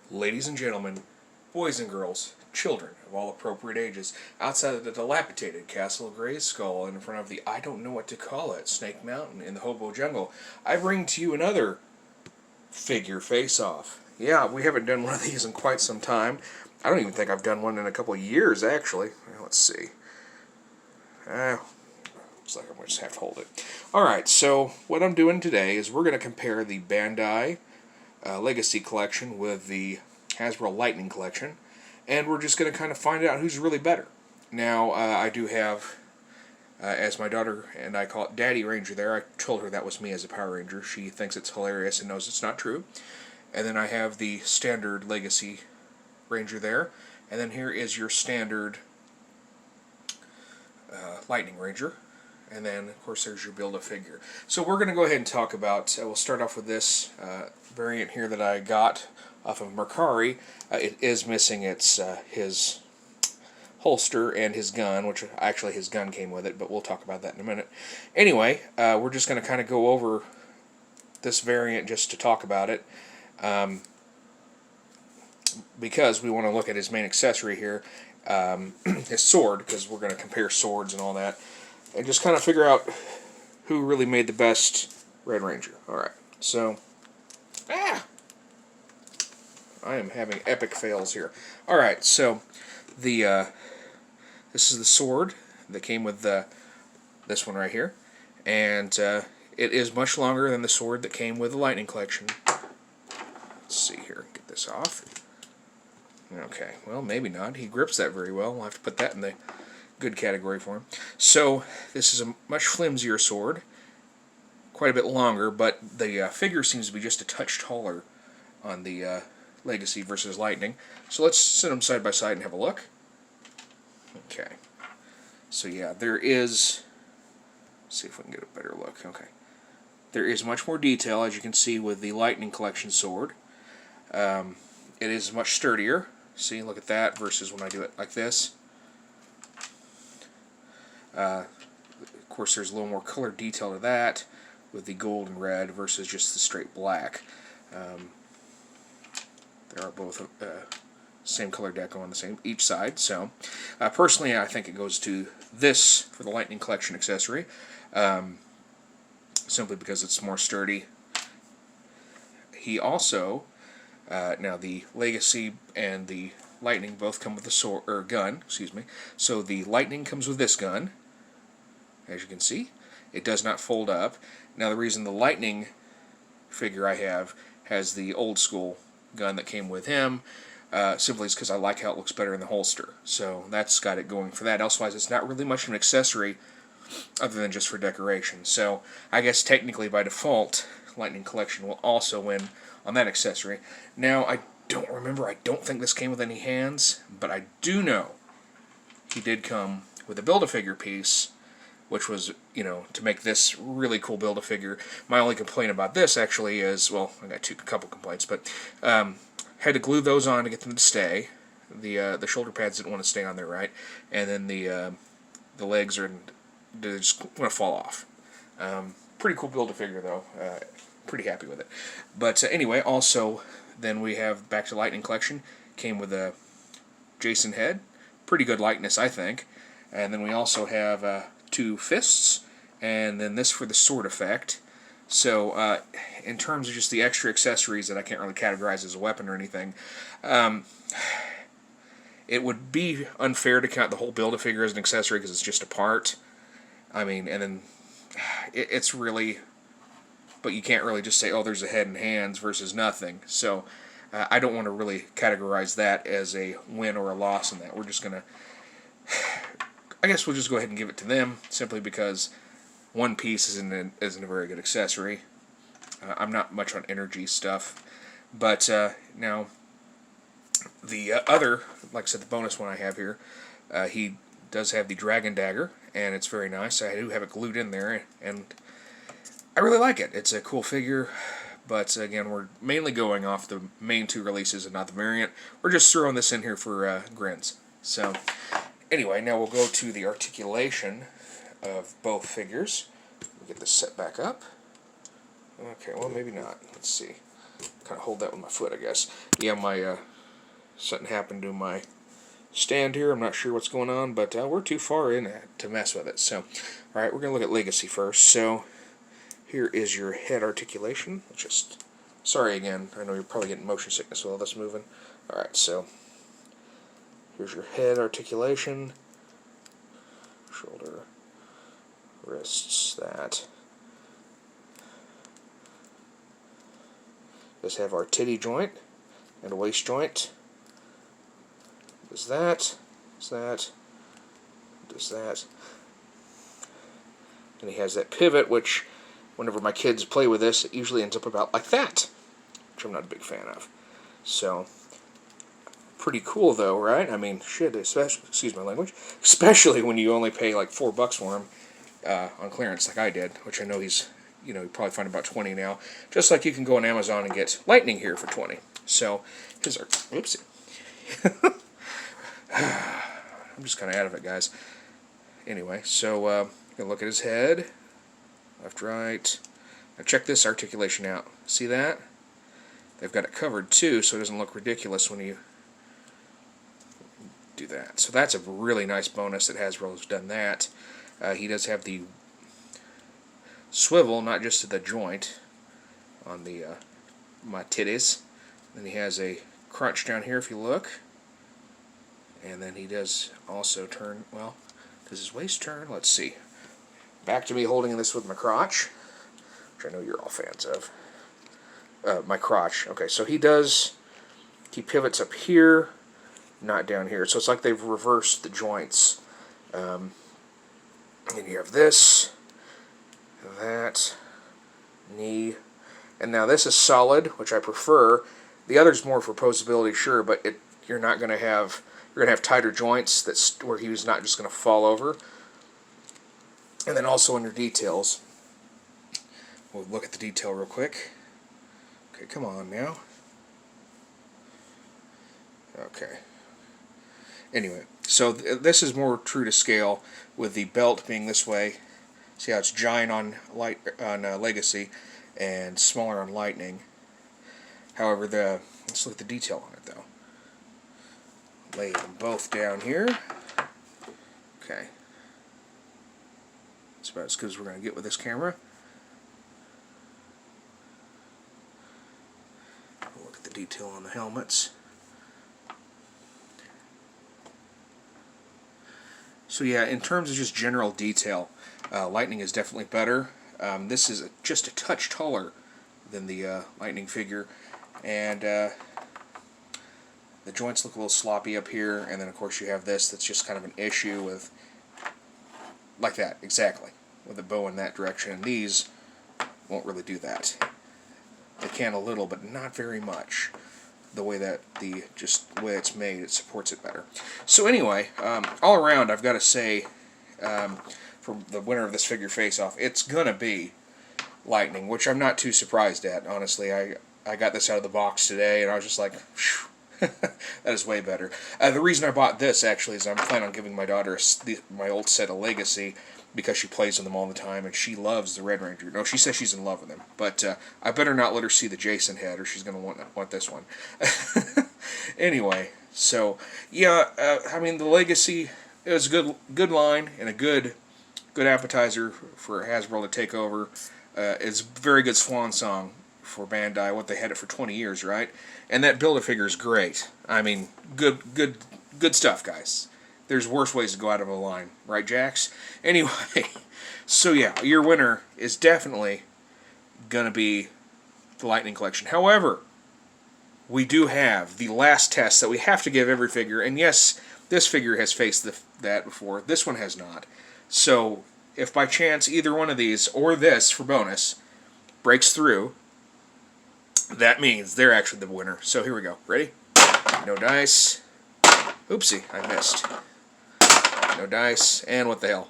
ladies and gentlemen, boys and girls, children of all appropriate ages, outside of the dilapidated Castle of Gray's Skull and in front of the I don't know what to call it, Snake Mountain in the Hobo Jungle, I bring to you another figure face-off. Yeah, we haven't done one of these in quite some time. I don't even think I've done one in a couple of years, actually. Let's see. Looks like I'm going to just have to hold it. Alright, so what I'm doing today is we're going to compare the Bandai Legacy Collection with the Hasbro Lightning Collection, and we're just going to kind of find out who's really better. Now, I do have, as my daughter and I call it, Daddy Ranger there. I told her that was me as a Power Ranger. She thinks it's hilarious and knows it's not true. And then I have the standard Legacy Ranger there. And then here is your standard Lightning Ranger. And then, of course, there's your Build-A-Figure. So we're going to go ahead and talk about, we'll start off with this variant here that I got off of Mercari. It is missing his holster and his gun, which actually his gun came with it, but we'll talk about that in a minute. Anyway, we're just going to kind of go over this variant just to talk about it, because we want to look at his main accessory here, his sword, because we're going to compare swords and all that, and just kind of figure out who really made the best Red Ranger. Alright, so, I am having epic fails here. Alright, so, this is the sword that came with this one right here, and it is much longer than the sword that came with the Lightning Collection. Let's see here, get this off. Okay, well, maybe not. He grips that very well. We'll have to put that in the good category for him. So, this is a much flimsier sword, quite a bit longer, but the figure seems to be just a touch taller on the Legacy versus Lightning. So let's sit them side by side and have a look. Okay. So yeah, there is, let's see if we can get a better look. Okay. There is much more detail, as you can see, with the Lightning Collection sword. It is much sturdier. See, look at that versus when I do it like this. Of course, there's a little more color detail to that with the gold and red versus just the straight black. They are both same color deco on each side. So, personally, I think it goes to this for the Lightning Collection accessory, simply because it's more sturdy. He also, now the Legacy and the Lightning both come with the sword or gun. Excuse me. So the Lightning comes with this gun. As you can see, it does not fold up. Now, the reason the Lightning figure I have has the old school gun that came with him simply is because I like how it looks better in the holster. So that's got it going for that. Elsewise, it's not really much of an accessory other than just for decoration. So I guess technically by default, Lightning Collection will also win on that accessory. Now, I don't remember. I don't think this came with any hands, but I do know he did come with a Build-A-Figure piece, which was, you know, to make this really cool Build-A-Figure. My only complaint about this, actually, is, well, I got a couple complaints, but had to glue those on to get them to stay. The shoulder pads didn't want to stay on there right, and then the legs are just want to fall off. Pretty cool Build-A-Figure, though. Pretty happy with it. But anyway, also, then we have back to Lightning Collection. Came with a Jason head. Pretty good likeness, I think. And then we also have 2 fists, and then this for the sword effect. So, in terms of just the extra accessories that I can't really categorize as a weapon or anything, it would be unfair to count the whole Build-A-Figure as an accessory because it's just a part. I mean, and then it's really, but you can't really just say, oh, there's a head and hands versus nothing. So, I don't want to really categorize that as a win or a loss in that. We're just going to, I guess we'll just go ahead and give it to them, simply because one piece isn't a very good accessory. I'm not much on energy stuff. But now, the other, like I said, the bonus one I have here, he does have the Dragon Dagger, and it's very nice. I do have it glued in there, and I really like it. It's a cool figure, but again, we're mainly going off the main 2 releases and not the variant. We're just throwing this in here for grins. So, anyway, now we'll go to the articulation of both figures. We'll get this set back up. Okay, well, maybe not. Let's see. kind of hold that with my foot, I guess. Yeah, my something happened to my stand here. I'm not sure what's going on, but we're too far in to mess with it. So, all right, we're going to look at Legacy first. So, here is your head articulation. Just, sorry again, I know you're probably getting motion sickness with all this moving. All right, so here's your head articulation. Shoulder, wrists, that. Does have our titty joint and a waist joint. Does that, does that, does that. And he has that pivot, which whenever my kids play with this, it usually ends up about like that, which I'm not a big fan of. So, pretty cool though, right? I mean, shit, especially, excuse my language, especially when you only pay like $4 for him on clearance like I did, which I know he's, you probably find about 20 now. Just like you can go on Amazon and get Lightning here for 20. So, his are, oopsie. I'm just kind of out of it, guys. Anyway, so you're gonna look at his head, left, right. Now check this articulation out. See that? They've got it covered too, so it doesn't look ridiculous when you do that. So that's a really nice bonus that Hasbro's done that. He does have the swivel, not just to the joint on the my titties. Then he has a crunch down here if you look. And then he does also turn, well, does his waist turn? Let's see. Back to me holding this with my crotch, which I know you're all fans of. My crotch. Okay, so he pivots up here, not down here. So it's like they've reversed the joints. And you have this, that, knee. And now this is solid, which I prefer. The other's more for posability, sure, but you're not going to have... You're going to have tighter joints where he was not just going to fall over. And then also in your details. We'll look at the detail real quick. Okay, come on now. Okay. Anyway, so this is more true to scale with the belt being this way. See how it's giant on Legacy and smaller on Lightning. However, let's look at the detail on it though. Lay them both down here. Okay. That's about as good as we're going to get with this camera. We'll look at the detail on the helmets. So yeah, in terms of just general detail, Lightning is definitely better. This is just a touch taller than the Lightning figure, and the joints look a little sloppy up here, and then of course you have this that's just kind of an issue with, like that, exactly, with a bow in that direction, and these won't really do that. They can a little, but not very much. The way that the way it's made, it supports it better. So anyway, all around, I've got to say, for the winner of this figure face-off, it's gonna be Lightning, which I'm not too surprised at, honestly. I got this out of the box today, and I was just like, phew. That is way better. The reason I bought this, actually, is I'm planning on giving my daughter my old set of Legacy because she plays with them all the time, and she loves the Red Ranger. No, she says she's in love with him, but I better not let her see the Jason head, or she's going to want this one. Anyway, so, yeah, I mean, the Legacy, it was a good line and a good appetizer for Hasbro to take over. It's a very good swan song for Bandai. What, they had it for 20 years, right? And that Build-A-Figure is great. I mean, good stuff, guys. There's worse ways to go out of a line, right, Jax? Anyway, so yeah, your winner is definitely gonna be the Lightning Collection. However, we do have the last test that we have to give every figure, and yes, this figure has faced that before. This one has not. So, if by chance either one of these, or this for bonus, breaks through, that means they're actually the winner. So here we go. Ready? No dice. Oopsie, I missed. No dice. And what the hell?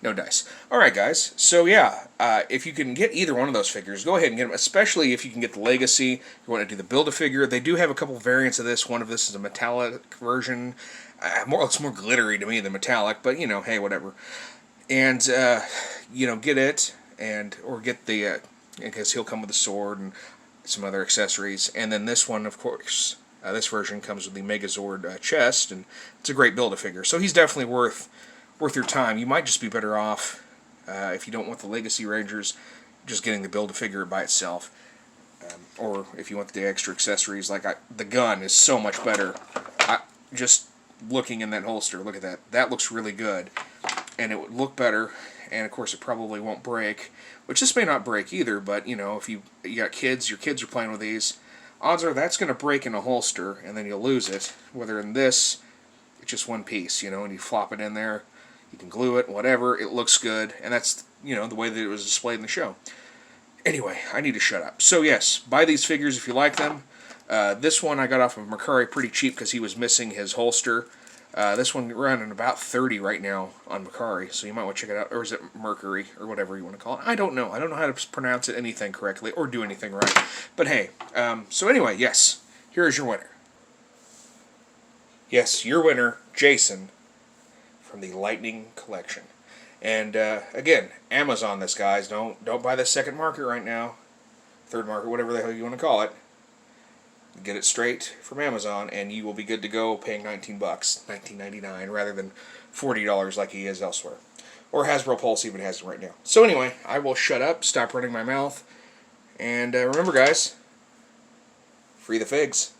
No dice. Alright, guys. So yeah, if you can get either one of those figures, go ahead and get them, especially if you can get the Legacy. You want to do the Build-A-Figure. They do have a couple variants of this. One of this is a metallic version. It's more glittery to me than metallic, but, you know, hey, whatever. And, you know, get it, or get the, because he'll come with a sword, and some other accessories. And then this one, of course, this version comes with the Megazord chest, and it's a great Build-A-Figure. So he's definitely worth your time. You might just be better off, if you don't want the Legacy Rangers, just getting the Build-A-Figure by itself. Or if you want the extra accessories, like the gun is so much better. Just looking in that holster, look at that. That looks really good. And it would look better, and of course it probably won't break, which this may not break either, but you know, if you got kids, your kids are playing with these, odds are that's going to break in a holster, and then you'll lose it. Whether in this, it's just one piece, you know, and you flop it in there, you can glue it, whatever, it looks good, and that's, you know, the way that it was displayed in the show. Anyway, I need to shut up. So yes, buy these figures if you like them. This one I got off of Mercari pretty cheap because he was missing his holster. This one running about $30 right now on Mercari, so you might want to check it out. Or is it Mercury, or whatever you want to call it? I don't know. I don't know how to pronounce it anything correctly or do anything right. But hey, so anyway, yes, here is your winner. Yes, your winner, Jason, from the Lightning Collection. And again, Amazon this, guys. Don't buy the second market right now. Third market, whatever the hell you want to call it. Get it straight from Amazon, and you will be good to go paying $19, $19.99, rather than $40 like he is elsewhere. Or Hasbro Pulse even has it right now. So anyway, I will shut up, stop running my mouth, and remember, guys, free the figs.